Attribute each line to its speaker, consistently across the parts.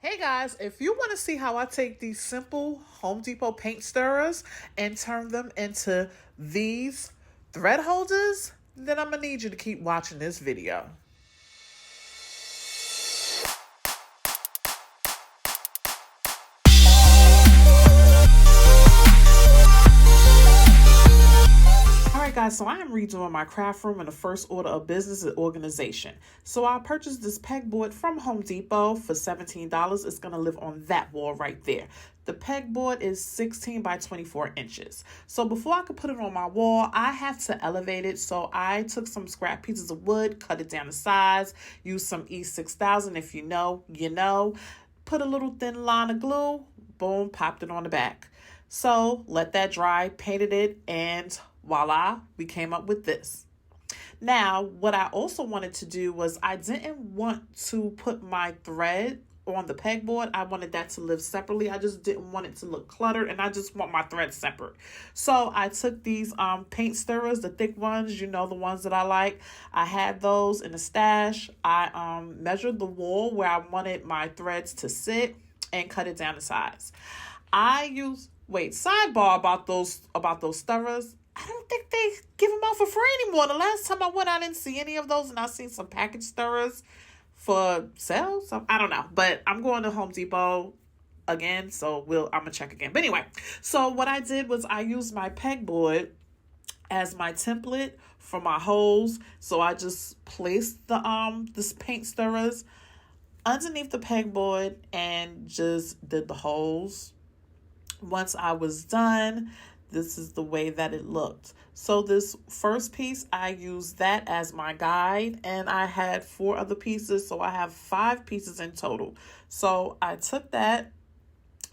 Speaker 1: Hey guys, if you want to see how I take these simple Home Depot paint stirrers and turn them into these thread holders, then I'm going to need you to keep watching this video. Alright guys, so I am redoing my craft room in the first order of business and organization. So I purchased this pegboard from Home Depot for $17. It's going to live on that wall right there. The pegboard is 16 by 24 inches. So before I could put it on my wall, I had to elevate it. So I took some scrap pieces of wood, cut it down to size, used some E6000. If you know, you know. Put a little thin line of glue, boom, popped it on the back. So let that dry, painted it, and voila, we came up with this. Now, what I also wanted to do was I didn't want to put my thread on the pegboard. I wanted that to live separately. I just didn't want it to look cluttered, and I just want my thread separate. So I took these paint stirrers, the thick ones, you know, the ones that I like. I had those in the stash. I measured the wall where I wanted my threads to sit and cut it down to size. Sidebar about those stirrers. I don't think they give them out for free anymore. The last time I went, I didn't see any of those, and I seen some package stirrers for sale. So I don't know, but I'm going to Home Depot again, so I'm gonna check again. But anyway, so what I did was I used my pegboard as my template for my holes. So I just placed this paint stirrers underneath the pegboard and just did the holes. Once I was done, this is the way that it looked. So this first piece, I used that as my guide, and I had 4 other pieces, so I have 5 pieces in total. So I took that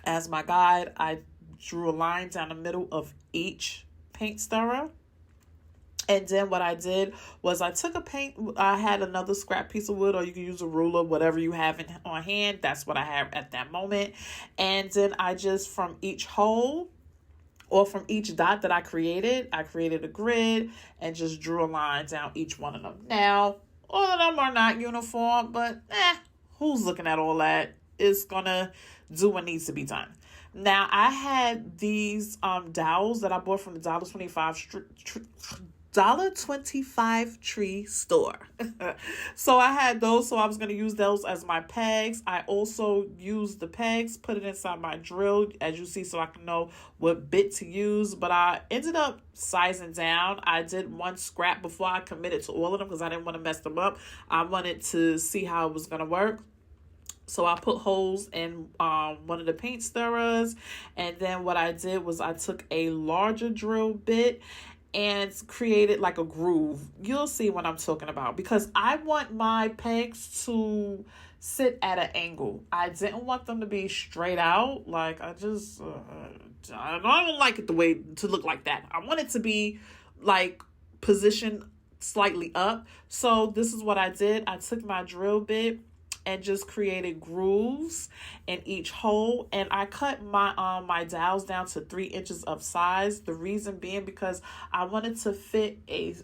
Speaker 1: as my guide. I drew a line down the middle of each paint stirrer. And then what I did was I had another scrap piece of wood, or you can use a ruler, whatever you have on hand. That's what I have at that moment. And then I just, from each hole, or from each dot that I created a grid and just drew a line down each one of them. Now, all of them are not uniform, but who's looking at all that? It's gonna do what needs to be done. Now, I had these dowels that I bought from the $1.25 tree store. So I had those, so I was going to use those as my pegs. I also used the pegs, put it inside my drill, as you see, so I can know what bit to use. But I ended up sizing down. I did 1 scrap before I committed to all of them because I didn't want to mess them up. I wanted to see how it was going to work. So I put holes in one of the paint stirrers, and then what I did was I took a larger drill bit and created like a groove. You'll see what I'm talking about, because I want my pegs to sit at an angle. I didn't want them to be straight out. Like I don't like it the way to look like that. I want it to be like positioned slightly up. So this is what I did. I took my drill bit and just created grooves in each hole, and I cut my dowels down to 3 inches of size. The reason being because I wanted to fit a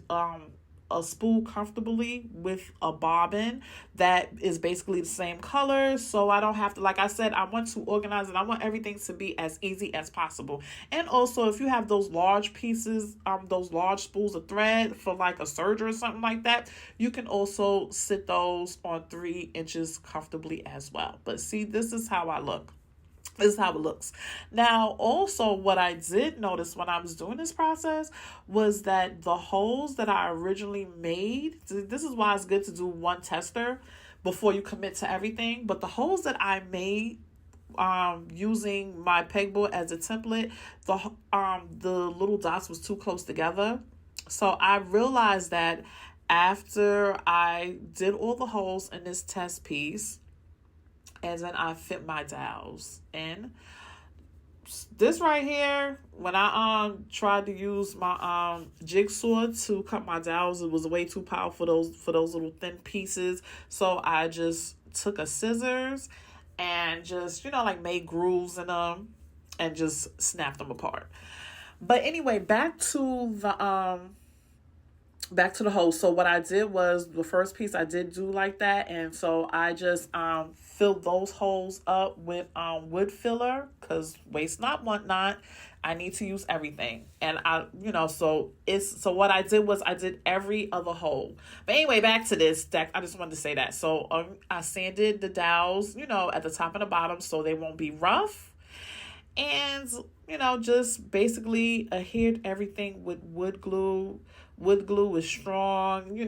Speaker 1: spool comfortably with a bobbin that is basically the same color, so I don't have to, like I said, I want to organize it. I want everything to be as easy as possible. And also, if you have those large pieces, those large spools of thread for like a serger or something like that, you can also sit those on 3 inches comfortably as well. But see, this is how I look. This is how it looks. Now, also, what I did notice when I was doing this process was that the holes that I originally made, this is why it's good to do 1 tester before you commit to everything. But the holes that I made using my pegboard as a template, the little dots was too close together. So I realized that after I did all the holes in this test piece, and then I fit my dowels in. This right here, when I tried to use my jigsaw to cut my dowels, it was way too powerful for those little thin pieces. So I just took a scissors and just, like made grooves in them and just snapped them apart. But anyway, back to back to the hole. So what I did was the first piece I did do like that, and so I just filled those holes up with wood filler, because waste not, want not. I need to use everything, and so what I did was I did every other hole. But anyway, back to this deck. I just wanted to say that. So I sanded the dowels, at the top and the bottom, so they won't be rough, and just basically adhered everything with wood glue. Wood glue is strong,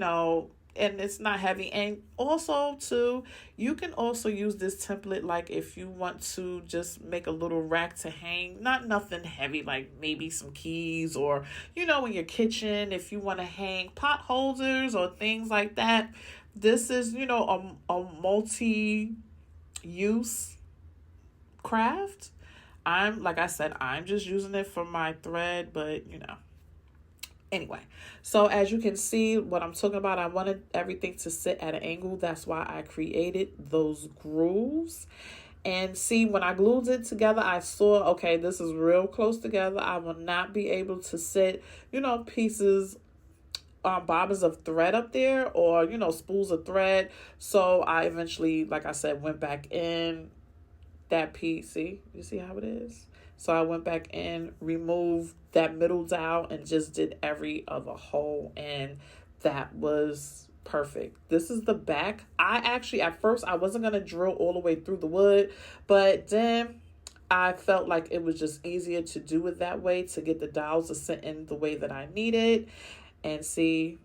Speaker 1: and it's not heavy. And also too, you can also use this template like if you want to just make a little rack to hang, not nothing heavy, like maybe some keys, or in your kitchen if you want to hang pot holders or things like that. This is a multi use craft. I'm like I said, I'm just using it for my thread, but anyway, so as you can see what I'm talking about, I wanted everything to sit at an angle. That's why I created those grooves. And see, when I glued it together, I saw, okay, this is real close together. I will not be able to sit, pieces, bobbins of thread up there, or, spools of thread. So I eventually, like I said, went back in that piece. See, you see how it is? So I went back in, removed that middle dowel, and just did every other hole, and that was perfect. This is the back. I actually, at first, I wasn't going to drill all the way through the wood, but then I felt like it was just easier to do it that way, to get the dowels to sit in the way that I needed. And see,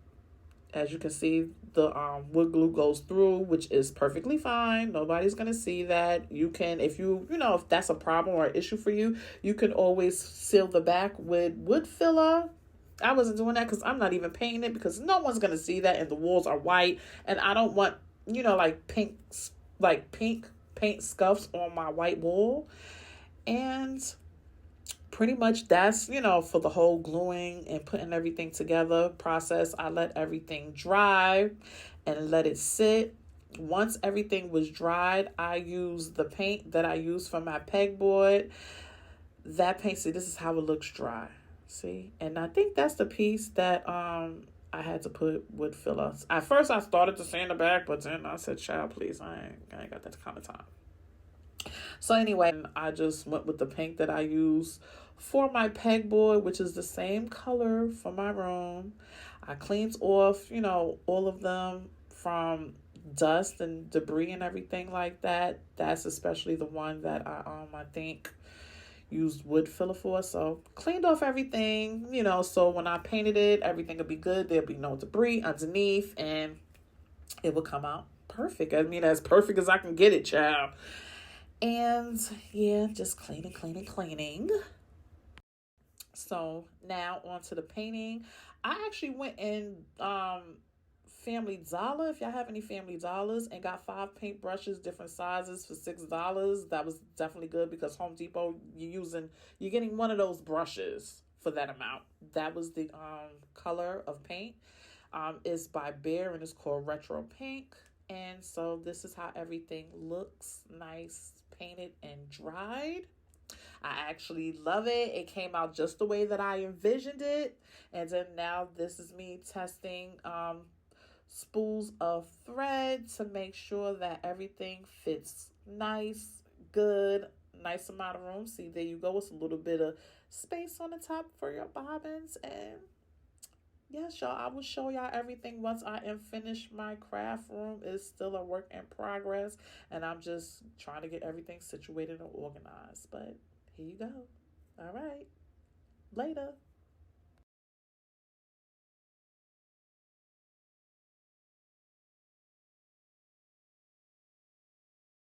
Speaker 1: as you can see, the wood glue goes through, which is perfectly fine. Nobody's going to see that. You can, if if that's a problem or an issue for you, you can always seal the back with wood filler. I wasn't doing that because I'm not even painting it, because no one's going to see that, and the walls are white, and I don't want, pink paint scuffs on my white wall. And pretty much that's, for the whole gluing and putting everything together process. I let everything dry and let it sit. Once everything was dried, I used the paint that I used for my pegboard. That paint, see, this is how it looks dry. See? And I think that's the piece that I had to put wood filler. At first I started to sand the back, but then I said, child, please, I ain't got that kind of time. So anyway, I just went with the paint that I use for my pegboard, which is the same color for my room. I cleaned off, all of them from dust and debris and everything like that. That's especially the one that I think used wood filler for. So cleaned off everything, so when I painted it, everything would be good. There'll be no debris underneath, and it will come out perfect. I mean, as perfect as I can get it, child. And yeah, just cleaning. So now on to the painting. I actually went in Family Dollar, if y'all have any Family Dollars, and got 5 paintbrushes, different sizes, for $6. That was definitely good, because Home Depot, you're getting one of those brushes for that amount. That was the color of paint. It's by Behr, and it's called Retro Pink. And so this is how everything looks, nice, painted and dried. I actually love it. It came out just the way that I envisioned it. And then now this is me testing spools of thread to make sure that everything fits nice, good, nice amount of room. See, there you go. It's a little bit of space on the top for your bobbins. And yes, y'all, I will show y'all everything once I am finished. My craft room is still a work in progress, and I'm just trying to get everything situated and organized. But here you go. All right. Later.